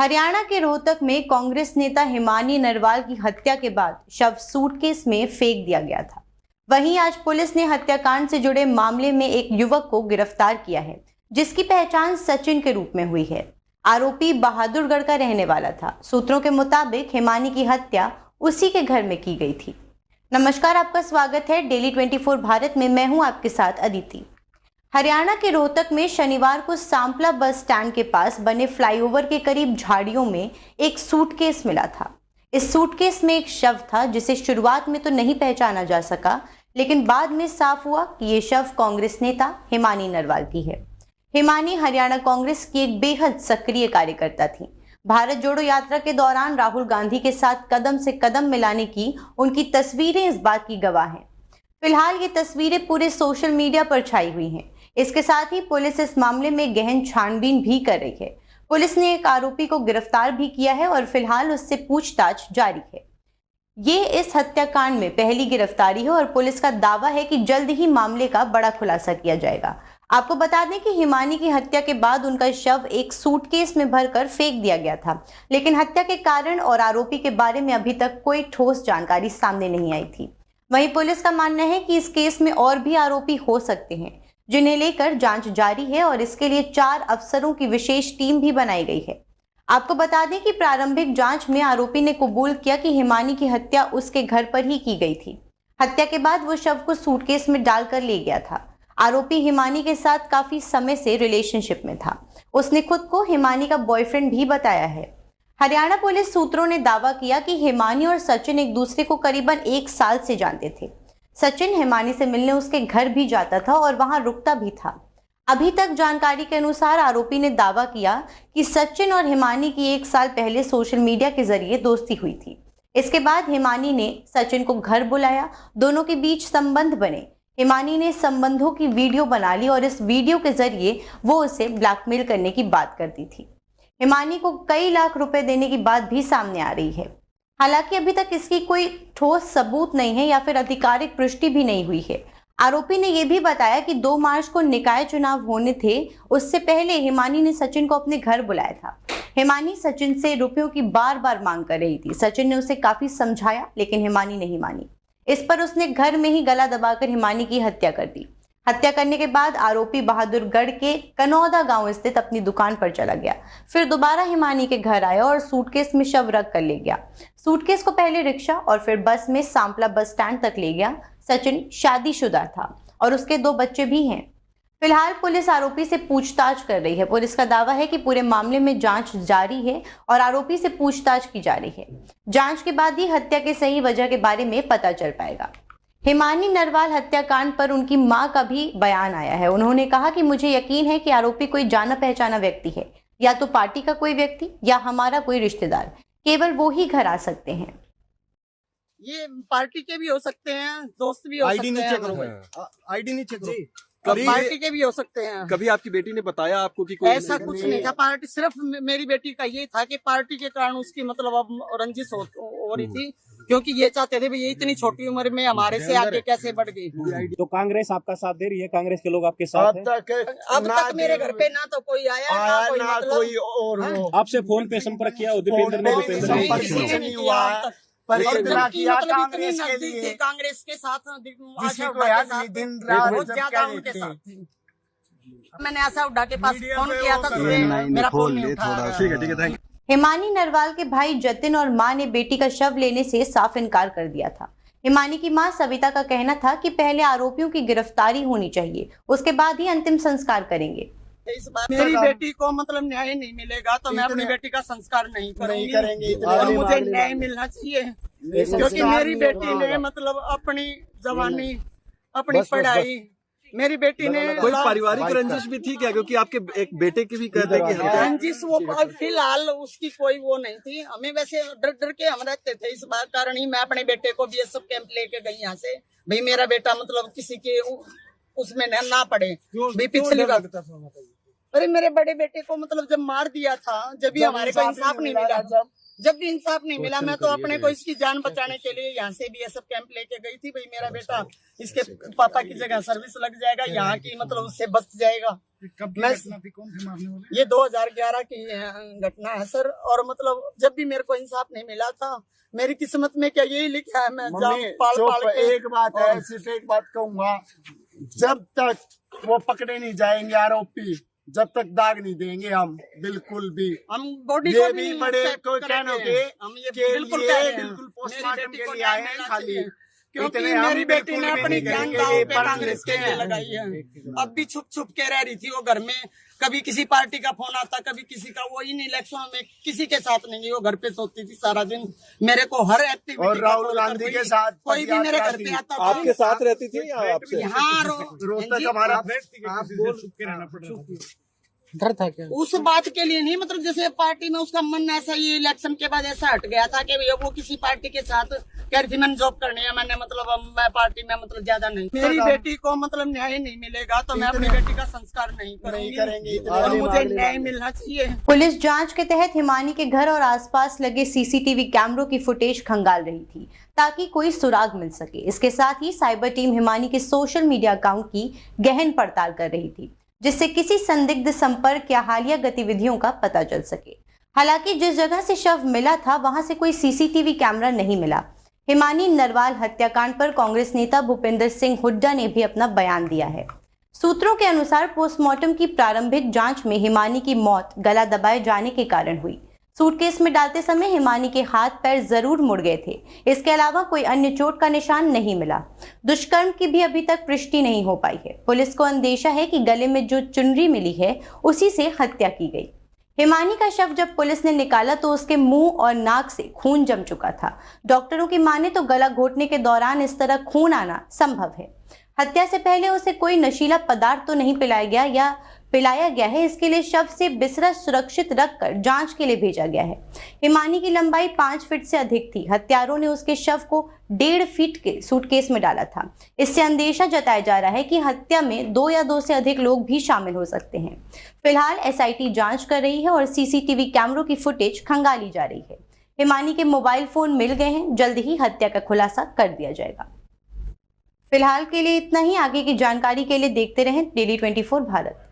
हरियाणा के रोहतक में कांग्रेस नेता हिमानी नरवाल की हत्या के बाद शव सूटकेस में फेंक दिया गया था। वहीं आज पुलिस ने हत्याकांड से जुड़े मामले में एक युवक को गिरफ्तार किया है, जिसकी पहचान सचिन के रूप में हुई है। आरोपी बहादुरगढ़ का रहने वाला था। सूत्रों के मुताबिक हिमानी की हत्या उसी के घर में की गई थी। नमस्कार, आपका स्वागत है डेली 24 भारत में। मैं हूं आपके साथ अदिति। हरियाणा के रोहतक में शनिवार को सांपला बस स्टैंड के पास बने फ्लाईओवर के करीब झाड़ियों में एक सूटकेस मिला था। इस सूटकेस में एक शव था, जिसे शुरुआत में तो नहीं पहचाना जा सका, लेकिन बाद में साफ हुआ कि ये शव कांग्रेस नेता हिमानी नरवाल की है। हिमानी हरियाणा कांग्रेस की एक बेहद सक्रिय कार्यकर्ता थी। भारत जोड़ो यात्रा के दौरान राहुल गांधी के साथ कदम से कदम मिलाने की उनकी तस्वीरें इस बात की गवाह हैं। फिलहाल ये तस्वीरें पूरे सोशल मीडिया पर छाई हुई हैं। इसके साथ ही पुलिस इस मामले में गहन छानबीन भी कर रही है। पुलिस ने एक आरोपी को गिरफ्तार भी किया है और फिलहाल उससे पूछताछ जारी है। ये इस हत्याकांड में पहली गिरफ्तारी है और पुलिस का दावा है कि जल्द ही मामले का बड़ा खुलासा किया जाएगा। आपको बता दें कि हिमानी की हत्या के बाद उनका शव एक सूटकेस में भरकर फेंक दिया गया था, लेकिन हत्या के कारण और आरोपी के बारे में अभी तक कोई ठोस जानकारी सामने नहीं आई थी। वहीं पुलिस का मानना है कि इस केस में और भी आरोपी हो सकते हैं, जिन्हें लेकर जांच जारी है और इसके लिए 4 अफसरों की विशेष टीम भी बनाई गई है। आपको बता दें कि प्रारंभिक जांच में आरोपी ने कबूल किया कि हिमानी की हत्या उसके घर पर ही की गई थी। हत्या के बाद वो शव को सूटकेस में डालकर ले गया था। आरोपी हिमानी के साथ काफी समय से रिलेशनशिप में था। उसने खुद को हिमानी का बॉयफ्रेंड भी बताया है। हरियाणा पुलिस सूत्रों ने दावा किया कि हिमानी और सचिन एक दूसरे को करीबन 1 साल से जानते थे। सचिन हिमानी से मिलने उसके घर भी जाता था और वहां रुकता भी था। अभी तक जानकारी के अनुसार आरोपी ने दावा किया कि सचिन और हिमानी की 1 साल पहले सोशल मीडिया के जरिए दोस्ती हुई थी। इसके बाद हिमानी ने सचिन को घर बुलाया, दोनों के बीच संबंध बने। हिमानी ने संबंधों की वीडियो बना ली और इस वीडियो के जरिए वो उसे ब्लैकमेल करने की बात करती थी। हिमानी को कई लाख रुपए देने की बात भी सामने आ रही है। हालांकि अभी तक इसकी कोई ठोस सबूत नहीं है या फिर आधिकारिक पुष्टि भी नहीं हुई है। आरोपी ने यह भी बताया कि 2 मार्च को निकाय चुनाव होने थे, उससे पहले हिमानी ने सचिन को अपने घर बुलाया था। हिमानी सचिन से रुपयों की बार बार मांग कर रही थी। सचिन ने उसे काफी समझाया, लेकिन हिमानी नहीं मानी। इस पर उसने घर में ही गला दबाकर हिमानी की हत्या कर दी। हत्या करने के बाद आरोपी बहादुरगढ़ के कनौदा गांव स्थित अपनी दुकान पर चला गया। फिर दोबारा हिमानी के घर आया और सूटकेस में शव रख कर ले गया। सूटकेस को पहले रिक्शा और फिर बस में सांपला बस स्टैंड तक ले गया। सचिन शादीशुदा था और उसके 2 बच्चे भी हैं। फिलहाल पुलिस आरोपी से पूछताछ कर रही है। पुलिस का दावा है कि पूरे मामले में जांच जारी है और आरोपी से पूछताछ की जा रही है। जांच के बाद ही हत्या के सही वजह के बारे में पता चल पाएगा। हिमानी नरवाल हत्याकांड पर उनकी मां का भी बयान आया है। उन्होंने कहा कि मुझे यकीन है कि आरोपी कोई जाना पहचाना व्यक्ति है, या तो पार्टी का कोई व्यक्ति या हमारा कोई रिश्तेदार। केवल वो ही घर आ सकते हैं। ये पार्टी के भी हो सकते हैं, दोस्त भी हो सकते हैं। आईडी नहीं चेक करो। पार्टी के भी हो सकते हैं। कभी आपकी बेटी ने बताया आपको कि कोई ऐसा कुछ नहीं था। पार्टी सिर्फ मेरी बेटी का ये था कि पार्टी के कारण उसकी मतलब अब रंजिश हो रही थी, क्योंकि ये चाहते थे ये इतनी छोटी उम्र में हमारे से आगे कैसे बढ़ गई। तो कांग्रेस आपका साथ दे रही है, कांग्रेस के लोग आपके साथ हैं? अब तक मेरे घर पे ना तो कोई आया ना कोई कोई और हो। आपसे फोन पे संपर्क किया दीपेंद्र ने? दीपेंद्र ने नहीं हुआ। कांग्रेस के लिए, कांग्रेस के साथ दिन रात ज्यादा उनके साथ थी। मैंने आशा उड्डा के पास फोन किया था, मेरा फोन नहीं उठा। ठीक है, थैंक यू। हिमानी नरवाल के भाई जतिन और मां ने बेटी का शव लेने से साफ इनकार कर दिया था। हिमानी की मां सविता का कहना था कि पहले आरोपियों की गिरफ्तारी होनी चाहिए, उसके बाद ही अंतिम संस्कार करेंगे। इस बार मेरी बेटी को मतलब न्याय नहीं मिलेगा तो मैं अपनी बेटी का संस्कार नहीं करेंगे। और मुझे न्याय मिलना चाहिए, क्योंकि मेरी बेटी ने मतलब अपनी जवानी, अपनी पढ़ाई, मेरी बेटी ने कोई पारिवारिक रंजिश भी थी क्या? क्योंकि आपके एक बेटे की भी कहते हैं कि रंजिश वो फिलहाल उसकी कोई वो नहीं थी। हमें वैसे डर डर के हम रहते थे। इस बात कारण ही मैं अपने बेटे को बीएसएफ कैंप लेके गई यहाँ से। भाई मेरा बेटा मतलब किसी के उसमें ना पड़े। भाई पिछली बात, अरे मेरे बड़े बेटे को मतलब जब मार दिया था, जब भी हमारे को इंसाफ नहीं मिला, जब भी इंसाफ नहीं मिला, मैं तो अपने को इसकी जान बचाने के लिए यहाँ से BSF कैंप लेके गई थी। भाई मेरा बेटा इसके पापा की जगह सर्विस लग जाएगा, यहाँ की मतलब उससे बच जाएगा। मैं ये 2011 की घटना है सर। और मतलब जब भी मेरे को इंसाफ नहीं मिला था, मेरी किस्मत में क्या यही लिखा है, मैं पाल के। एक बात है, सिर्फ एक बात कहूंगा, जब तक वो पकड़े नहीं जाएंगे आरोपी, जब तक दाग नहीं देंगे हम बिल्कुल भी। हम बॉडी ये को भी बड़े को कहने हम ये बिल्कुल पोस्टमार्टम के लिए आए हैं खाली, क्योंकि मेरी बेटी ने अपनी जान दांव पे कांग्रेस के लिए लगाई है। अब भी छुप छुप के रह रही थी वो घर में, कभी किसी पार्टी का फोन आता, कभी किसी का। वो इन इलेक्शन में किसी के साथ नहीं, वो घर पे सोती थी सारा दिन। मेरे को हर एक्टिविटी, और राहुल गांधी के साथ कोई भी मेरे घर पे आता था। आपके साथ रहती थी या आपसे? यहाँ रोज तक हमारा डर था क्या? उस बात के लिए नहीं, मतलब जैसे पार्टी में उसका मन ऐसा, ये इलेक्शन के बाद ऐसा हट गया था कि भैया वो किसी पार्टी के साथ कह रही थी मैंने जॉब करनी है, मैंने मतलब मैं पार्टी में मतलब ज्यादा नहीं। मेरी बेटी को मतलब न्याय नहीं मिलेगा तो मैं अपनी बेटी का संस्कार नहीं करेंगे, और मुझे न्याय मिलना चाहिए। पुलिस जांच के तहत हिमानी के घर और आसपास लगे CCTV कैमरों की फुटेज खंगाल रही थी ताकि कोई सुराग मिल सके। इसके साथ ही साइबर टीम हिमानी के सोशल मीडिया अकाउंट की गहन पड़ताल कर रही थी, जिससे किसी संदिग्ध संपर्क या हालिया गतिविधियों का पता चल सके। हालांकि जिस जगह से शव मिला था वहां से कोई CCTV कैमरा नहीं मिला। हिमानी नरवाल हत्याकांड पर कांग्रेस नेता भूपेंद्र सिंह हुड्डा ने भी अपना बयान दिया है। सूत्रों के अनुसार पोस्टमार्टम की प्रारंभिक जांच में हिमानी की मौत गला दबाए जाने के कारण हुई। सूटकेस में डालते समय हिमानी के हाथ पैर जरूर मुड़ गए थे। इसके अलावा कोई अन्य चोट का निशान नहीं मिला। दुष्कर्म की भी अभी तक पुष्टि नहीं हो पाई है। पुलिस को अंदेशा है कि गले में जो चुनरी मिली है उसी से हत्या की गई। हिमानी का शव जब पुलिस ने निकाला तो उसके मुंह और नाक से खून जम चुका था। डॉक्टरों की माने तो गला घोटने के दौरान इस तरह खून आना संभव है। हत्या से पहले उसे कोई नशीला पदार्थ तो नहीं पिलाया गया है। इसके लिए शव से बिस्तरा सुरक्षित रखकर जांच के लिए भेजा गया है। हिमानी की लंबाई 5 फीट से अधिक थी। हत्यारों ने उसके शव को 1.5 फीट के सूटकेस में डाला था। इससे अंदेशा जताया जा रहा है कि हत्या में 2 या 2 से अधिक लोग भी शामिल हो सकते हैं। फिलहाल SIT जांच कर रही है और CCTV कैमरों की फुटेज खंगाली जा रही है। हिमानी के मोबाइल फोन मिल गए हैं, जल्द ही हत्या का खुलासा कर दिया जाएगा। फिलहाल के लिए इतना ही। आगे की जानकारी के लिए देखते रहें Daily 24 भारत।